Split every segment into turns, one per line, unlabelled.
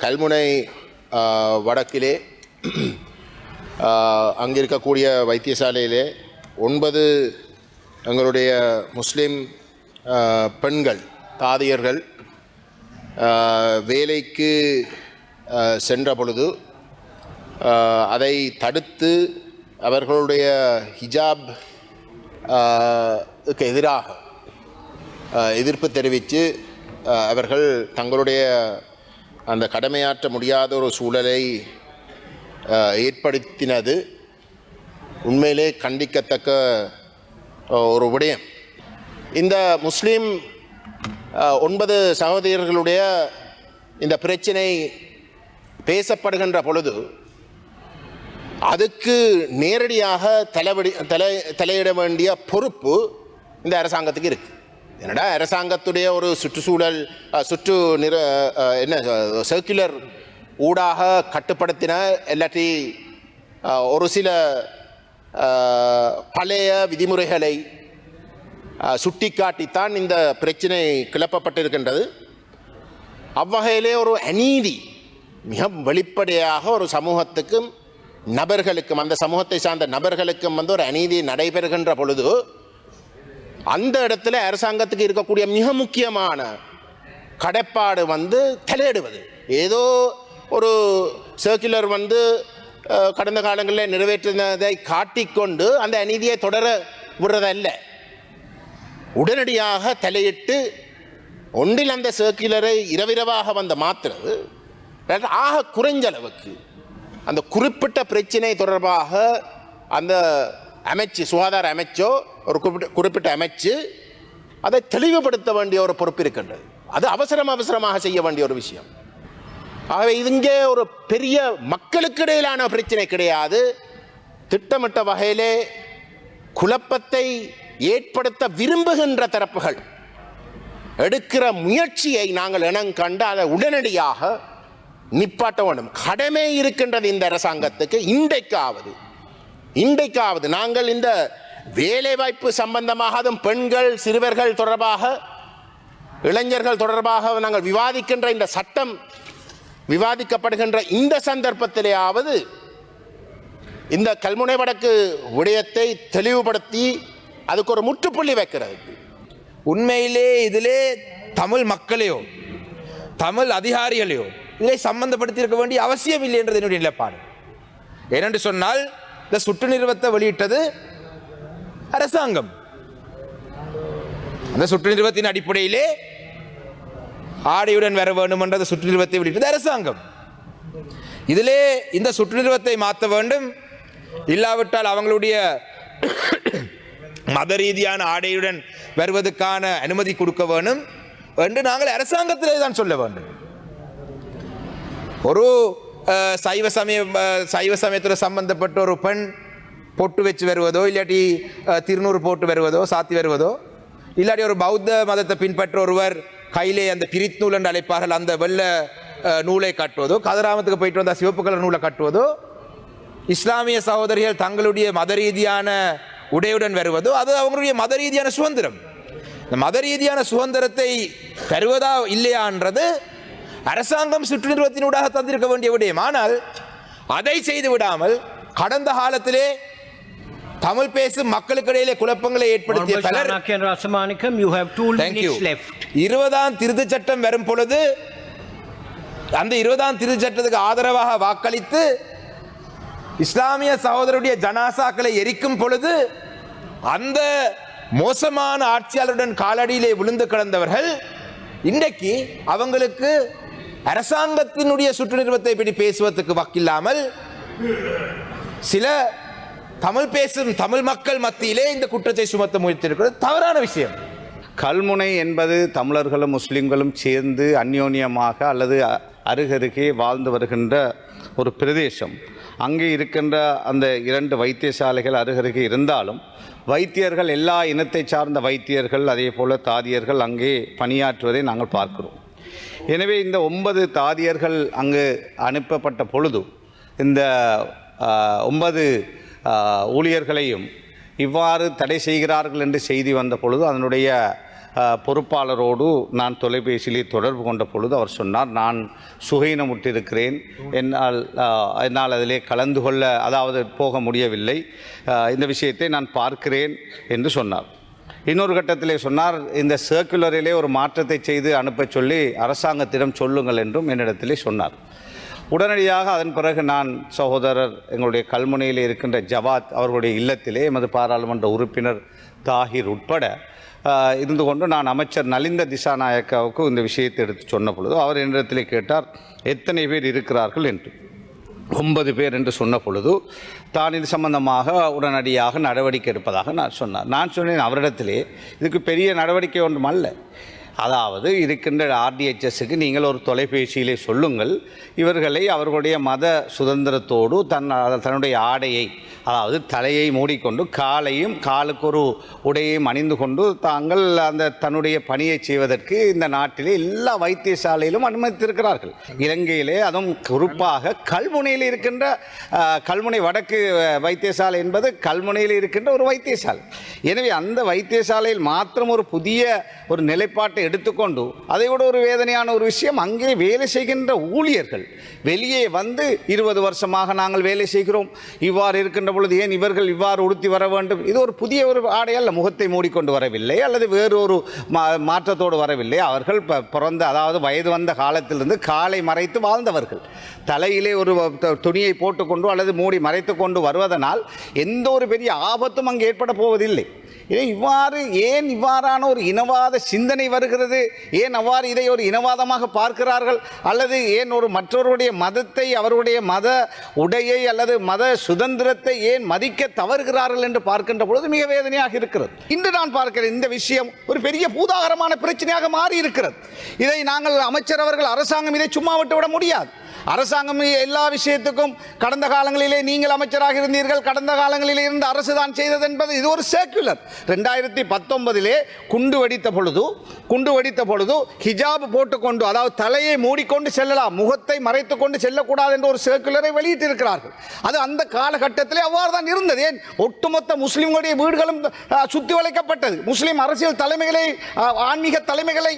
கல்முனை வடக்கிலே அங்கே இருக்கக்கூடிய வைத்தியசாலையிலே 9 எங்களுடைய முஸ்லீம் பெண்கள் தாதியர்கள் வேலைக்கு சென்ற பொழுது அதை தடுத்து அவர்களுடைய ஹிஜாப் எதிராக எதிர்ப்பு தெரிவித்து அவர்கள் தங்களுடைய அந்த கடமையாற்ற முடியாத ஒரு சூழலை ஏற்படுத்தினது உண்மையிலே கண்டிக்கத்தக்க ஒரு விடயம். இந்த முஸ்லீம் 9 சகோதரர்களுடைய இந்த பிரச்சனை பேசப்படுகின்ற பொழுது அதுக்கு நேரடியாக தலையிட வேண்டிய பொறுப்பு இந்த அரசாங்கத்துக்கு இருக்குது. என்னடா அரசாங்கத்துடைய ஒரு சுற்றுச்சூழல் சர்க்குலர் ஊடாக கட்டுப்படுத்தின இல்லாட்டி ஒரு சில பழைய விதிமுறைகளை சுட்டிக்காட்டித்தான் இந்த பிரச்சனை கிளப்பப்பட்டிருக்கின்றது. அவ்வகையிலே ஒரு அநீதி மிக வெளிப்படையாக ஒரு சமூகத்துக்கும் நபர்களுக்கும் அந்த சமூகத்தை சார்ந்த நபர்களுக்கும் ஒரு அநீதி நடைபெறுகின்ற பொழுது அந்த இடத்துல அரசாங்கத்துக்கு இருக்கக்கூடிய மிக முக்கியமான கடப்பாடு தலையிடுவது. ஏதோ ஒரு சர்க்குலர் கடந்த காலங்களில் நிறைவேற்றினதை காட்டிக்கொண்டு அந்த அநீதியை தொடர விடுறதல்ல, உடனடியாக தலையிட்டு ஒன்றில் அந்த சர்க்குலரை இரவிரவாக மாற்றுறது ஆக குறைஞ்ச அளவுக்கு அந்த குறிப்பிட்ட பிரச்சனை தொடர்பாக அந்த அமைச்சு சுகாதார அமைச்சோ ஒரு குறிப்பிட்ட அமைச்சு அதை தெளிவுபடுத்த வேண்டிய ஒரு பொறுப்பு இருக்கின்றது. அது அவசரமாக செய்ய வேண்டிய ஒரு விஷயம். ஆகவே இங்கே ஒரு பெரிய மக்களுக்கு இடையிலான பிரச்சனை கிடையாது. திட்டமிட்ட வகையிலே குழப்பத்தை ஏற்படுத்த விரும்புகின்ற தரப்புகள் எடுக்கிற முயற்சியை நாங்கள் இனங்கண்டு அதை உடனடியாக நிப்பாட்ட வேண்டும். கடமை இருக்கின்றது இந்த அரசாங்கத்துக்கு. இன்றைக்காவது நாங்கள் இந்த வேலைவாய்ப்பு சம்பந்தமாக, அதுவும் பெண்கள் சிறுவர்கள் தொடர்பாக இளைஞர்கள் தொடர்பாக நாங்கள் விவாதிக்கின்ற இந்த சட்டம் விவாதிக்கப்படுகின்ற இந்த சந்தர்ப்பத்திலேயாவது இந்த கல்முனை வடக்கு விடயத்தை தெளிவுபடுத்தி அதுக்கு ஒரு முற்றுப்புள்ளி வைக்கிறது.
உண்மையிலே இதிலே தமிழ் மக்களையோ தமிழ் அதிகாரிகளையோ இதை சம்பந்தப்படுத்தி இருக்க வேண்டிய அவசியம் இல்லை என்றது என்னுடைய நிலைப்பாடு. ஏனென்று சொன்னால் இந்த சுற்று நிறுவத்தை வெளியிட்டது அரசாங்கம். அந்த சுற்று நிறுவத்தின் அடிப்படையிலே ஆடையுடன் வர வேண்டும் என்ற சுற்று நிறுவத்தை வெளியிட்டது அரசாங்கம். இதிலே இந்த சுற்று நிறுவத்தை மாற்ற வேண்டும், இல்லாவிட்டால் அவங்களுடைய மத ரீதியான ஆடையுடன் வருவதற்கான அனுமதி கொடுக்க வேண்டும் என்று நாங்கள் அரசாங்கத்திலே தான் சொல்ல வேண்டும். ஒரு சைவ சமயத்தில் சம்பந்தப்பட்ட ஒரு பெண் பொட்டு வச்சு வருவதோ இல்லாட்டி திருநூறு போட்டு வருவதோ சாத்தி வருவதோ இல்லாட்டி ஒரு பௌத்த மதத்தை பின்பற்ற ஒருவர் கையிலே அந்த பிரித் நூல் என்று அழைப்பார்கள் அந்த வெள்ள நூலை கட்டுவதோ, கதிராமத்துக்கு போயிட்டு வந்த சிவப்பு கலர் நூலை கட்டுவதோ, இஸ்லாமிய சகோதரிகள் தங்களுடைய மத ரீதியான உடையுடன் வருவதோ அது அவங்களுடைய மத ரீதியான சுதந்திரம். இந்த மத ரீதியான சுதந்திரத்தை தருவதா இல்லையான்றது அரசாங்கம் சுற்று நிறுவத்தினூடாக தந்திருக்க வேண்டிய விடயம். ஆனால் அதை செய்து விடாமல் கடந்த காலத்திலே தமிழ் பேசும் மக்களுக்கு இடையிலே குழப்பங்களை ஏற்படுத்திய பலர் 20ஆம் திருத்தச் சட்டம் வரும் பொழுது அந்த 20ஆம் திருத்தச் சட்டத்துக்கு ஆதரவாக வாக்களித்து இஸ்லாமிய சகோதரருடைய ஜனாசாக்களை எரிக்கும் பொழுது அந்த மோசமான ஆட்சியாளருடன் காலடியிலே விழுந்து கிடந்தவர்கள் இன்றைக்கு அவங்களுக்கு அரசாங்கத்தினுடைய சுற்று நிறுவத்தை பற்றி பேசுவதற்கு வக்கில்லாமல் சில தமிழ் பேசும் தமிழ் மக்கள் மத்தியிலே இந்த குற்றத்தை சுமத்த முயற்சிருக்கிறது தவறான விஷயம்.
கல்முனை என்பது தமிழர்களும் முஸ்லிம்களும் சேர்ந்து அந்யோன்யமாக அல்லது அருகருகே வாழ்ந்து வருகின்ற ஒரு பிரதேசம். அங்கே இருக்கின்ற அந்த 2 வைத்தியசாலைகள் அருகருகே இருந்தாலும் வைத்தியர்கள் எல்லா இனத்தை சார்ந்த வைத்தியர்கள் அதே போல் தாதியர்கள் அங்கே பணியாற்றுவதை நாங்கள் பார்க்கிறோம். எனவே இந்த 9 தாதியர்கள் அங்கு அனுப்பப்பட்ட பொழுது இந்த 9 ஊழியர்களையும் இவ்வாறு தடை செய்கிறார்கள் என்று செய்தி வந்த பொழுது அதனுடைய பொறுப்பாளரோடு நான் தொலைபேசியிலே தொடர்பு கொண்ட பொழுது அவர் சொன்னார், நான் சுகையினமுற்றிருக்கிறேன், என்னால் அதிலே கலந்து கொள்ள அதாவது போக முடியவில்லை, இந்த விஷயத்தை நான் பார்க்கிறேன் என்று சொன்னார். இன்னொரு கட்டத்திலே சொன்னார், இந்த சர்க்குலரிலே ஒரு மாற்றத்தை செய்து அனுப்ப சொல்லி அரசாங்கத்திடம் சொல்லுங்கள் என்றும் என்னிடத்திலே சொன்னார். உடனடியாக அதன் பிறகு நான் சகோதரர் எங்களுடைய கல்முனையில் இருக்கின்ற ஜவாத் அவர்களுடைய இல்லத்திலே எமது பாராளுமன்ற உறுப்பினர் தாஹிர் உட்பட இருந்து கொண்டு நான் அமைச்சர் நலிந்த திசாநாயக்காவுக்கு இந்த விஷயத்தை எடுத்து சொன்ன பொழுது அவர் என்னிடத்திலே கேட்டார், எத்தனை பேர் இருக்கிறார்கள் என்று. 9 பேர் என்று சொன்ன பொழுது தான் இது சம்பந்தமாக உடனடியாக நடவடிக்கை எடுப்பதாக நான் சொன்னேன் அவரிடத்திலே, இதுக்கு பெரிய நடவடிக்கை ஒன்றும் அல்ல, அதாவது இருக்கின்ற ஆர்டிஎச்எஸ்க்கு நீங்கள் ஒரு தொலைபேசியிலே சொல்லுங்கள், இவர்களை அவர்களுடைய மத சுதந்திரத்தோடு தன்னுடைய ஆடையை அதாவது தலையை மூடிக்கொண்டு காலுக்கு ஒரு உடையையும் அணிந்து கொண்டு தாங்கள் அந்த தன்னுடைய பணியை செய்வதற்கு இந்த நாட்டிலே எல்லா வைத்தியசாலையிலும் அனுமதித்திருக்கிறார்கள். இலங்கையிலே அதுவும் குறிப்பாக கல்முனையில் இருக்கின்ற கல்முனை வடக்கு வைத்தியசாலை என்பது கல்முனையில் இருக்கின்ற ஒரு வைத்தியசாலை. எனவே அந்த வைத்தியசாலையில் மாத்திரம் ஒரு புதிய ஒரு நிலைப்பாட்டை எடுத்துக்கொண்டு, அதை விட ஒரு வேதனையான ஒரு விஷயம், அங்கே வேலை செய்கின்ற ஊழியர்கள் வெளியே வந்து 20 வருஷமாக நாங்கள் வேலை செய்கிறோம், இவ்வாறு இருக்கின்ற பொழுது ஏன் இவர்கள் இவ்வாறு உடுத்தி வர வேண்டும், இது ஒரு புதிய ஒரு ஆடை அல்ல, முகத்தை மூடிக்கொண்டு வரவில்லை அல்லது வேறு ஒரு மாற்றத்தோடு வரவில்லை. அவர்கள் பிறந்த அதாவது வயது வந்த காலத்திலிருந்து காலை மறைத்து வாழ்ந்தவர்கள், தலையிலே ஒரு துணியை போட்டுக்கொண்டு அல்லது மூடி மறைத்து கொண்டு வருவதனால் எந்த ஒரு பெரிய ஆபத்தும் அங்கே ஏற்பட போவதில்லை. ஏன் இவ்வாறான ஒரு இனவாத சிந்தனை வருகிறது, ஏன் அவ்வாறு இதை ஒரு இனவாதமாக பார்க்கிறார்கள், அல்லது ஏன் ஒரு மற்றவருடைய மதத்தை அவருடைய மத உடையை அல்லது மத சுதந்திரத்தை ஏன் மதிக்க தவறுகிறார்கள் என்று பார்க்கின்ற பொழுது மிக வேதனையாக இருக்கிறது. இன்று நான் பார்க்கிறேன் இந்த விஷயம் ஒரு பெரிய பூதாகரமான பிரச்சனையாக மாறி இருக்கிறது. இதை நாங்கள் அமைச்சர் அவர்கள் அரசாங்கம் இதை சும்மா விட்டுவிட முடியாது. அரசாங்கம் எல்லா விஷயத்துக்கும் கடந்த காலங்களிலே நீங்கள் அமைச்சராக இருந்தீர்கள், கடந்த காலங்களிலே இருந்த அரசு தான் செய்தது என்பது இது ஒரு சர்க்குலர். 2019 குண்டு வெடித்த பொழுது ஹிஜாப் போட்டுக்கொண்டு அதாவது தலையை மூடிக்கொண்டு செல்லலாம், முகத்தை மறைத்துக் கொண்டு செல்லக்கூடாது என்ற ஒரு சர்க்குலரை வெளியிட்டிருக்கிறார்கள். அது அந்த காலகட்டத்திலே அவ்வாறு தான் இருந்தது. ஏன் ஒட்டுமொத்த முஸ்லிம்களுடைய வீடுகளும் சுத்தி வளைக்கப்பட்டது. முஸ்லிம் அரசியல் தலைமைகளை, ஆன்மீக தலைமைகளை,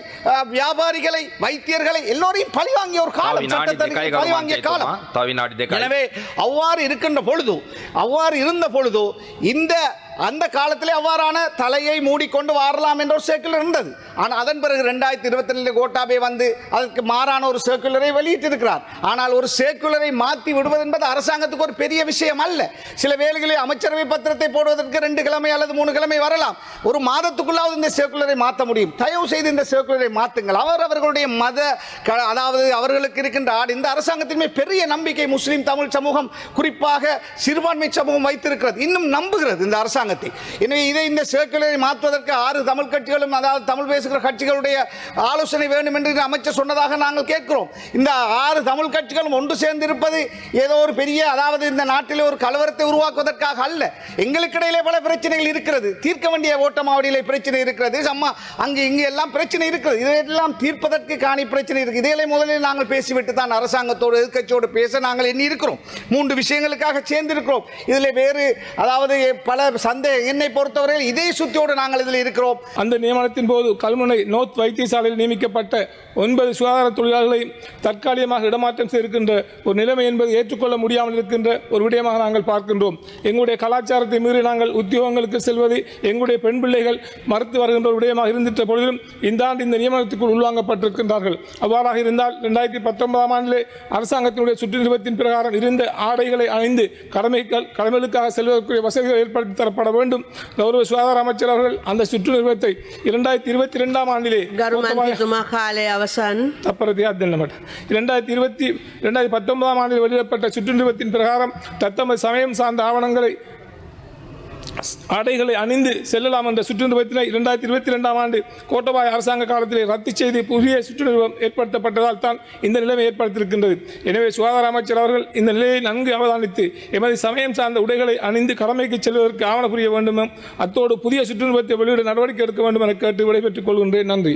வியாபாரிகளை, வைத்தியர்களை எல்லோரையும் பழிவாங்கிய ஒரு காலம், சட்டத்தை பழிவாங்கிய காலம். எனவே அவ்வாறு இருக்கின்ற பொழுது, அவ்வாறு இருந்த பொழுது அந்த காலத்திலே அவ்வாறான தலையை மூடிக்கொண்டு வாரலாம் என்ற ஒரு சர்க்குலர் இருந்தது. ஆனால் அதன் பிறகு 2022 கோட்டாபே வந்து அதற்கு மாறான ஒரு சர்க்குலரை வெளியிட்டிருக்கிறார். ஆனால் ஒரு சர்க்குலரை மாற்றி விடுவது என்பது அரசாங்கத்துக்கு ஒரு பெரிய விஷயம் அல்ல. சில வேளைகளில் அமைச்சரவை பத்திரத்தை போடுவதற்கு 2 கிழமை அல்லது 3 கிழமை வரலாம். ஒரு மாதத்துக்குள்ளாவது இந்த சர்க்குலரை மாற்ற முடியும். தயவு செய்து இந்த சர்க்குலரை மாற்றுங்கள். அவர்களுடைய மத அதாவது அவர்களுக்கு இருக்கின்ற இந்த அரசாங்கத்தின் மேல் பெரிய நம்பிக்கை முஸ்லிம் தமிழ் சமூகம், குறிப்பாக சிறுபான்மை சமூகம் வைத்திருக்கிறது, இன்னும் நம்புகிறது இந்த அரசாங்கம். எனவே இந்த சர்க்குலரை மாற்றுவதற்கு 6 தமிழ் கட்சிகளும் அதாவது தமிழ் பேசுகிற கட்சிகளுடைய ஆலோசனை வேண்டும் என்று அமைச்சர் சொன்னதாக நாங்கள் கேட்கிறோம். இந்த 6 தமிழ் கட்சிகளும் ஒன்று சேர்ந்து இருப்பது ஏதோ ஒரு பெரிய அதாவது இந்த நாட்டிலே ஒரு கலவரத்தை உருவாக்குவதற்காக அல்ல. எங்களுக்கு இடையிலே பல பிரச்சனைகள் இருக்கிறது, தீர்க்க வேண்டிய ஓட்டமாவடியிலே பிரச்சனை இருக்கிறது, அங்கு இங்கு எல்லாம் பிரச்சனை இருக்கிறது. இதையெல்லாம் தீர்ப்பதற்கு காணி பிரச்சனை இருக்கு. இதையே முதலில் நாங்கள் பேசிவிட்டு தான் அரசாங்கத்தோடு எதிர்க்கட்சியோடு பேச நாங்கள் எண்ணி இருக்கிறோம். 3 விஷயங்களுக்காக சேர்ந்திருக்கிறோம். இதில் வேறு அதாவது பல என்னை பொறுத்தவரையில் இதே சுத்தியோடு நாங்கள் இதில் இருக்கிறோம்.
அந்த நியமனத்தின் போது கல்முனை நோர்த் வைத்தியசாலையில் நியமிக்கப்பட்ட 9 சுகாதார தொழிலாளர்களை தற்காலிகமாக இடமாற்றம் செய்திருக்கின்ற ஒரு நிலைமை என்பது ஏற்றுக்கொள்ள முடியாமல் இருக்கின்ற ஒரு விடயமாக நாங்கள் பார்க்கின்றோம். எங்களுடைய கலாச்சாரத்தை மீறி நாங்கள் உத்தியோகங்களுக்கு செல்வது எங்களுடைய பெண் பிள்ளைகள் மறுத்து வருகின்ற ஒரு விடயமாக இருந்திட்ட பொழுதும் இந்த ஆண்டு இந்த நியமனத்துக்குள் உள்வாங்கப்பட்டிருக்கின்றார்கள். அவ்வாறாக இருந்தால் 2019 ஆண்டிலே அரசாங்கத்தினுடைய சுற்று நிறுவனத்தின் பிரகாரம் இருந்த ஆடைகளை அணிந்து கடமைகளுக்காக செல்வதற்குரிய வசதிகள் ஏற்படுத்தி தரப்பட வேண்டும். கௌரவ சுகாதார அமைச்சர் அவர்கள் அந்த சுற்று நிறுவனத்தை 2022 ஆண்டிலே 2019 ஆண்டில் வெளியிடப்பட்ட சுற்று நிறுவனத்தின் பிரகாரம் தத்தமது சமயம் சார்ந்த ஆவணங்களை ஆடைகளை அணிந்து செல்லலாம் என்ற சுற்று நிறுவனத்தினை 2022 ஆண்டு கோட்டபாய அரசாங்க காலத்திலே ரத்து செய்து புதிய சுற்று நிறுவனம் ஏற்படுத்தப்பட்டதால் தான் இந்த நிலைமை ஏற்படுத்தியிருக்கின்றது. எனவே சுகாதார அமைச்சர் அவர்கள் இந்த நிலையை நன்கு அவதானித்து எமது சமயம் சார்ந்த உடைகளை அணிந்து கடமைக்கு செல்வதற்கு ஆவண புரிய வேண்டும், அத்தோடு புதிய சுற்று நிறுவனத்தை வெளியிட நடவடிக்கை எடுக்க வேண்டும் என கேட்டு விடைபெற்றுக் கொள்கின்றேன். நன்றி.